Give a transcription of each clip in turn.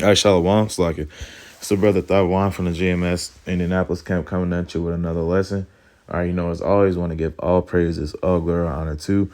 All right, Shalom, Slacker. It's the brother Thought from the GMS Indianapolis camp coming at you with another lesson. All right, as always, want to give all praises, all glory, and honor to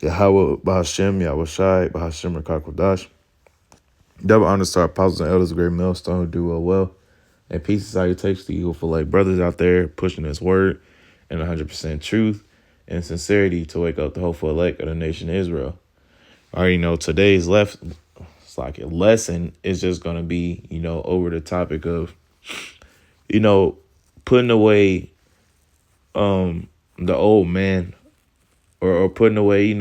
Yahweh, Bahashem, Yahweh Shai, Bahashem, Rakakwadash. Double honors to our apostles and elders of Great Millstone who do well. And peace and salutations to you for like brothers out there pushing this word and 100% truth and sincerity to wake up the hopeful elect of the nation of Israel. All right, today's it's like a lesson is just going to be, over the topic of, putting away the old man or putting away,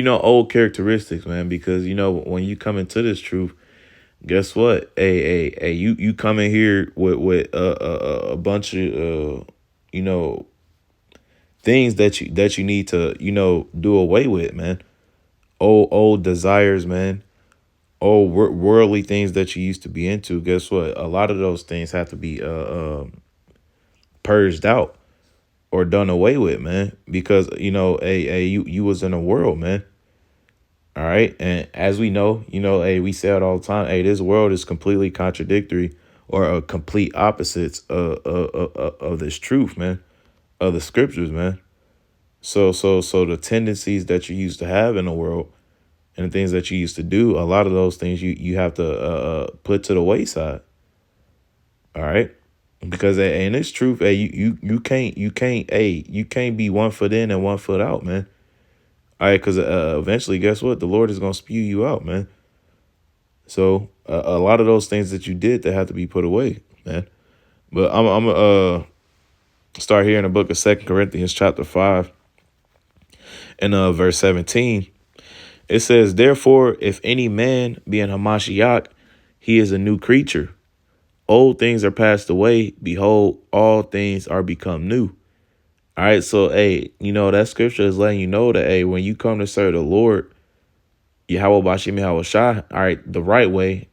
old characteristics, man, because, when you come into this truth, guess what? Hey, you come in here with a bunch of, things that you need to, do away with, man. Old desires, man. Worldly things that you used to be into. Guess what? A lot of those things have to be purged out or done away with, man. Because you was in a world, man. All right, and as we know, we say it all the time. Hey, this world is completely contradictory or a complete opposites of this truth, man, of the scriptures, man. So the tendencies that you used to have in the world and the things that you used to do, a lot of those things you have to put to the wayside. All right, because and it's truth. Hey, you can't be 1 foot in and 1 foot out, man. All right, because eventually, guess what? The Lord is gonna spew you out, man. So a lot of those things that you did that have to be put away, man. But I'm gonna start here in the book of 2 Corinthians chapter 5 and verse 17. It says, "Therefore, if any man be in Hamashiach, he is a new creature. Old things are passed away. Behold, all things are become new." All right, so hey, that scripture is letting you know that hey, when you come to serve the Lord, Yahweh Bashim Yahweh Shai, all right, the right way.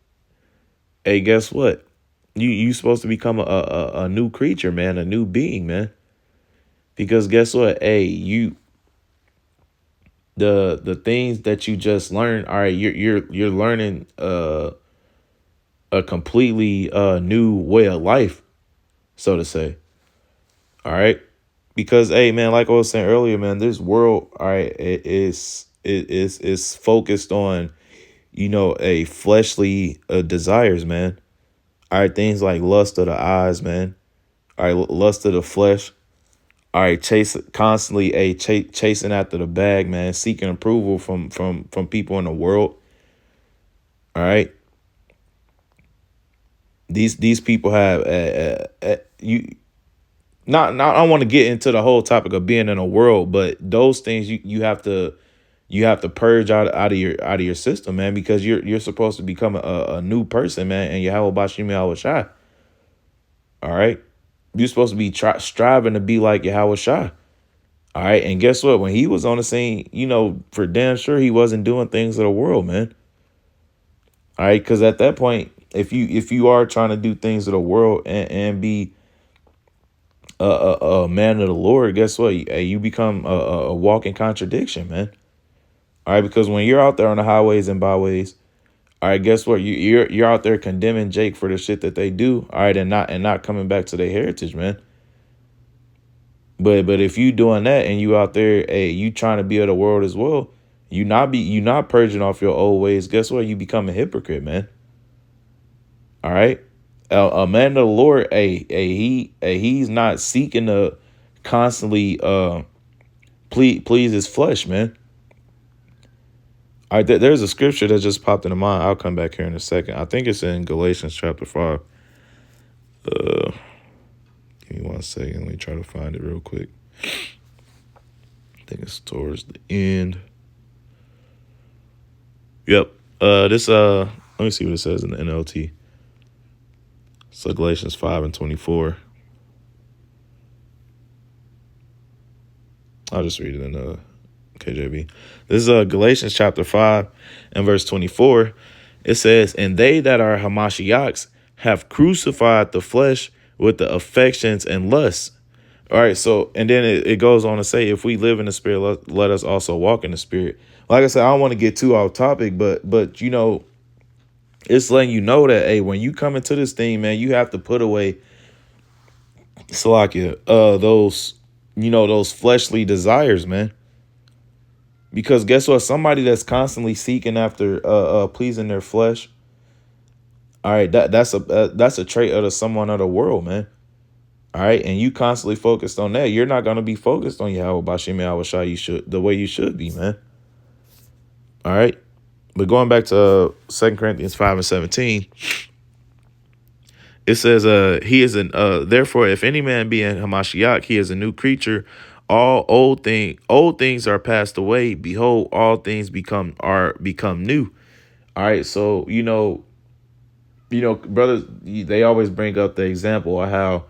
Hey, guess what? You supposed to become a new creature, man, a new being, man. Because guess what? Hey, the things that you just learned, all right, you're learning a completely new way of life, so to say. All right. Because hey, man, like I was saying earlier, man, this world, all right, it is focused on, a fleshly desires, man. All right, things like lust of the eyes, man. All right, lust of the flesh. All right, chasing after the bag, man, seeking approval from people in the world. All right, these people have you not I don't want to get into the whole topic of being in a world, but those things you have to purge out of your system, man, because you're supposed to become a new person, man, and Yahweh Bashim Yahweh Shai. All right, you're supposed to be striving to be like Yahweh Shai. All right, and guess what? When he was on the scene, for damn sure he wasn't doing things of the world, man. All right, because at that point, if you are trying to do things of the world and be a man of the Lord, guess what? You become a walking contradiction, man. All right, because when you're out there on the highways and byways, all right, guess what? You're out there condemning Jake for the shit that they do, all right, and not coming back to their heritage, man. But if you doing that and you out there, hey, you trying to be of the world as well, you not purging off your old ways. Guess what? You become a hypocrite, man. All right, a man of the Lord, he's not seeking to constantly please his flesh, man. All right, there's a scripture that just popped into mind. I'll come back here in a second. I think it's in Galatians chapter 5. Give me 1 second. Let me try to find it real quick. I think it's towards the end. Yep. Let me see what it says in the NLT. So Galatians 5 and 24. I'll just read it in KJV. This is Galatians chapter 5 and verse 24. It says, "And they that are Hamashiachs have crucified the flesh with the affections and lusts. All right, so and then it goes on to say, if we live in the spirit, let us also walk in the spirit. Like I said, I don't want to get too off topic, but it's letting you know that, hey, when you come into this thing, man, you have to put away Salakia, those those fleshly desires, man. Because guess what? Somebody that's constantly seeking after pleasing their flesh, all right, that's a trait of someone of the world, man. All right, and you constantly focused on that. You're not gonna be focused on Yahweh Bashim Yahweh Shai. You should the way you should be, man. All right, but going back to 2 Corinthians 5:17, it says, he is an therefore, if any man be in Hamashiach, he is a new creature. All old things are passed away. Behold, all things become new. All right, so brothers, they always bring up the example of how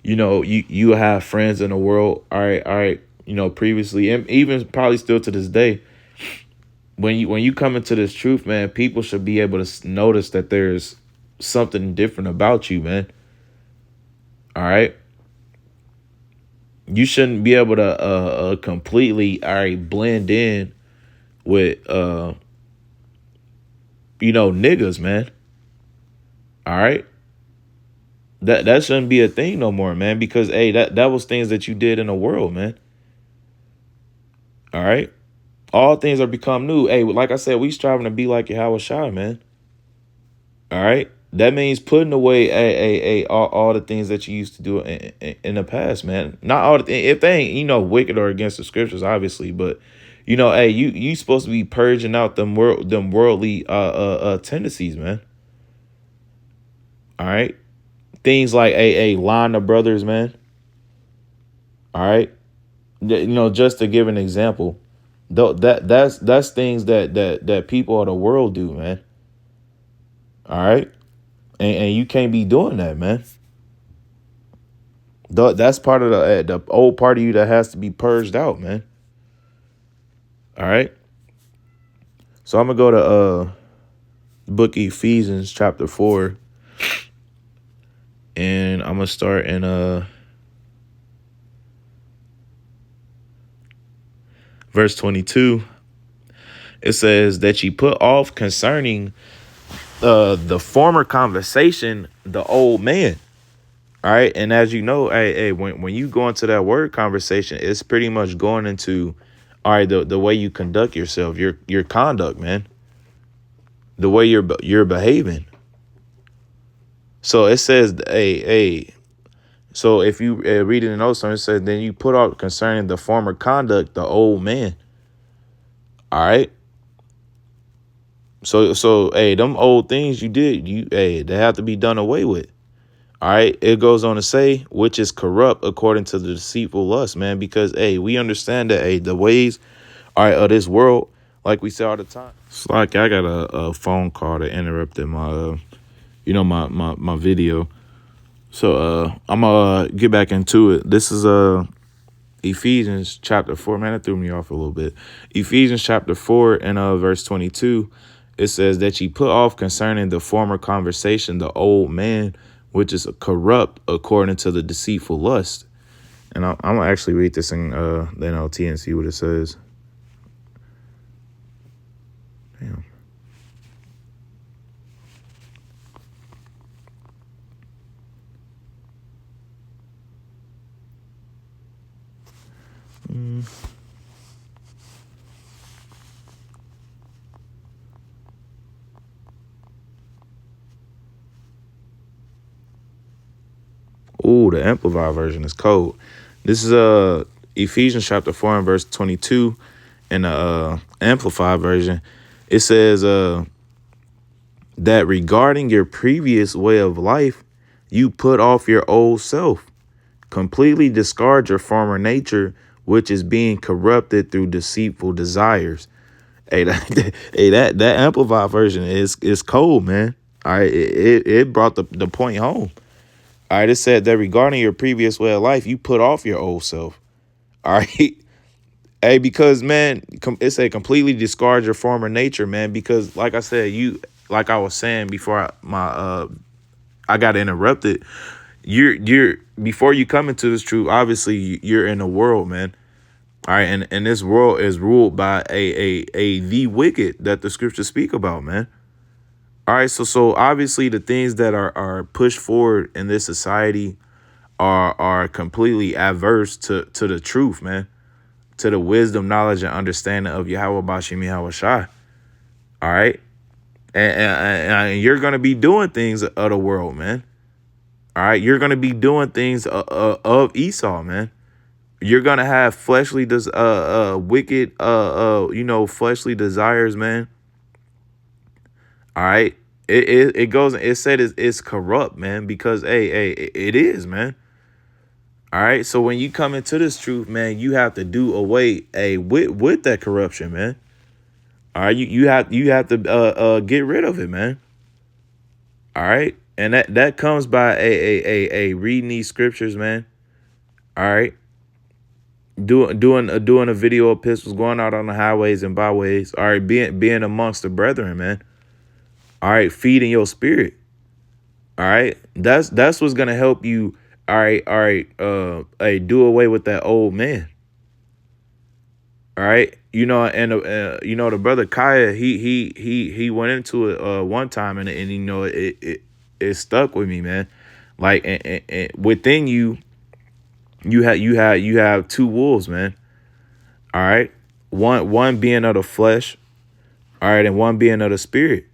you have friends in the world. All right, previously, and even probably still to this day, when you come into this truth, man, people should be able to notice that there's something different about you, man. All right, you shouldn't be able to completely, all right, blend in with niggas, man. All right, that shouldn't be a thing no more, man, because hey, that was things that you did in the world, man. All right, all things are become new. Hey, like I said, we striving to be like Yahweh Shai, man. All right, that means putting away all the things that you used to do in the past, man. Not all the if they ain't wicked or against the scriptures, obviously, but hey, you supposed to be purging out them worldly tendencies, man. All right, things like lying to brothers, man. All right, just to give an example, though that's things that people of the world do, man. All right, and you can't be doing that, man. That's part of the old part of you that has to be purged out, man. All right. So I'm gonna go to book Ephesians chapter 4, and I'm gonna start in verse 22. It says that ye put off concerning the former conversation the old man. All right, and as you know, when you go into that word conversation, it's pretty much going into, all right, the way you conduct yourself, your conduct, man, the way you're behaving. So it says, so if you read it in those terms, it says, then you put out concerning the former conduct the old man. All right. So hey, them old things you did, they have to be done away with. All right, it goes on to say, which is corrupt according to the deceitful lust, man, because, hey, we understand that, hey, the ways, all right, of this world, like we say all the time. It's like I got a phone call that interrupted my, my video. So I'm going to get back into it. This is Ephesians chapter 4. Man, that threw me off a little bit. Ephesians chapter 4 and verse 22. It says that ye put off concerning the former conversation the old man, which is corrupt according to the deceitful lust. And I'm going to actually read this in the NLT and see what it says. Damn. Ooh, the Amplified version is cold. This is Ephesians chapter 4 and verse 22 in the Amplified version. It says that regarding your previous way of life, you put off your old self, completely discard your former nature, which is being corrupted through deceitful desires. Hey, that Amplified version is cold, man. All right, it brought the point home. All right, it said that regarding your previous way of life, you put off your old self. All right. Hey, because, man, it said completely discard your former nature, man. Because, like I said, like I was saying before I got interrupted, You're before you come into this truth, obviously you're in a world, man. All right, and this world is ruled by a the wicked that the scriptures speak about, man. All right, so obviously the things that are pushed forward in this society are completely adverse to the truth, man, to the wisdom, knowledge, and understanding of Yahweh Bashim Yahweh Shai. All right, and you're gonna be doing things of the world, man. All right, you're gonna be doing things of Esau, man. You're gonna have fleshly wicked fleshly desires, man. All right. It goes, it said it's corrupt, man, because hey, it is, man. All right. So when you come into this truth, man, you have to do away with that corruption, man. All right, you have to get rid of it, man. All right. And that comes by a reading these scriptures, man. All right. Doing a video epistles, going out on the highways and byways. All right, being amongst the brethren, man. All right, feeding your spirit. All right, that's what's gonna help you. All right. Hey, do away with that old man. All right, and the brother Kaya, he went into it one time, and it stuck with me, man. Like, and within you, you have two wolves, man. All right, one being of the flesh. All right, and one being of the spirit.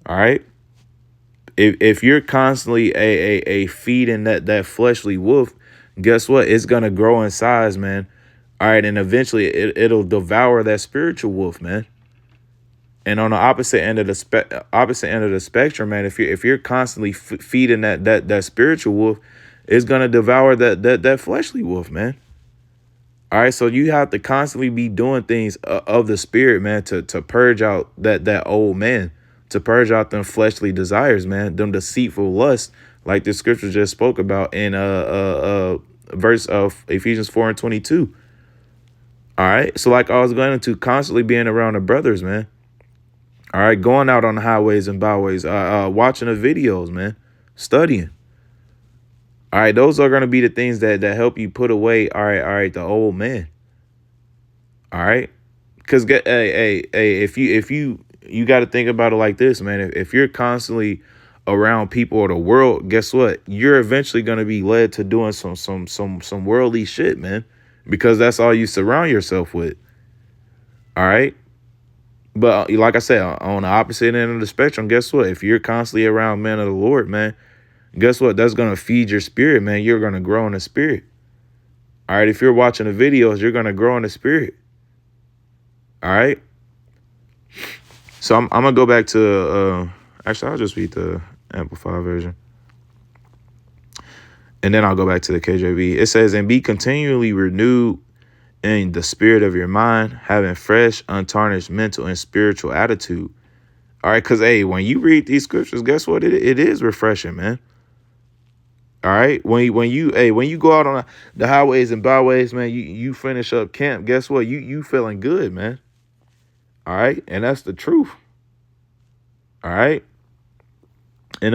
All right. If you're constantly a feeding that fleshly wolf, guess what? It's gonna grow in size, man. All right, and eventually it'll devour that spiritual wolf, man. And on the opposite end of the spectrum, man, if you're constantly feeding that spiritual wolf, it's gonna devour that fleshly wolf, man. All right, so you have to constantly be doing things of the spirit, man, to purge out that old man, to purge out them fleshly desires, man, them deceitful lusts, like the scripture just spoke about in verse of Ephesians 4:22. All right, so like I was going into, constantly being around the brothers, man. All right, going out on the highways and byways, watching the videos, man, studying. All right, those are going to be the things that help you put away. All right, the old man. All right, because if you got to think about it like this, man. If you're constantly around people of the world, guess what? You're eventually going to be led to doing some worldly shit, man, because that's all you surround yourself with. All right. But like I said, on the opposite end of the spectrum, guess what? If you're constantly around men of the Lord, man, guess what? That's going to feed your spirit, man. You're going to grow in the spirit. All right. If you're watching the videos, you're going to grow in the spirit. All right. So I'm going to go back to, actually, I'll just read the Amplified version. And then I'll go back to the KJV. It says, and be continually renewed in the spirit of your mind, having fresh, untarnished mental and spiritual attitude. All right, because, hey, when you read these scriptures, guess what? It is refreshing, man. All right, when you go out on the highways and byways, man, you finish up camp. Guess what? You feeling good, man. All right, and that's the truth. All right, and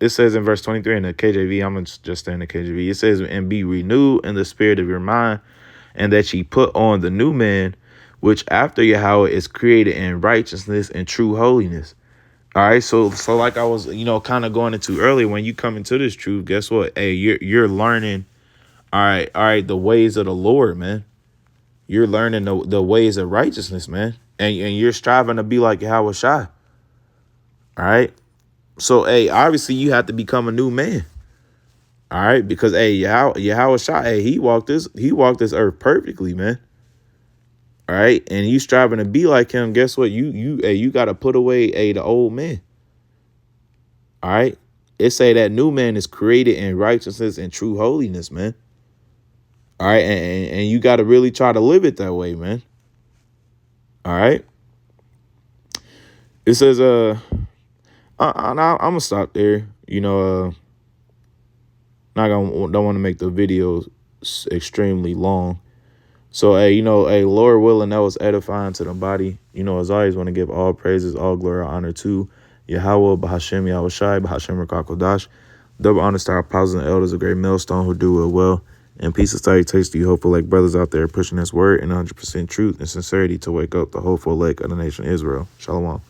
it says in verse 23 in the KJV. I'm gonna just stay in the KJV. It says, and be renewed in the spirit of your mind, and that ye put on the new man, which after Yahweh is created in righteousness and true holiness. All right, so like I was, kind of going into earlier, when you come into this truth, guess what? Hey, you're learning. All right, the ways of the Lord, man. You're learning the ways of righteousness, man, and you're striving to be like Yahweh Shai. All right, so hey, obviously you have to become a new man. All right, because hey, Yahweh Shai, hey, he walked this earth perfectly, man. All right, and you striving to be like him. Guess what? You got to put away the old man. All right, it say that new man is created in righteousness and true holiness, man. All right, and you got to really try to live it that way, man. All right. It says I'm gonna stop there. Don't want to make the video extremely long. So, hey, Lord willing, that was edifying to the body. As always, want to give all praises, all glory, honor to Yahweh, Bahashem, Yahweh Shai, Bahashem, Rakakodash, Double honors to our apostles and elders, a great millstone who do it well. And peace and salutations to you, hopeful like brothers out there pushing this word in 100% truth and sincerity to wake up the hopeful lake of the nation of Israel. Shalom.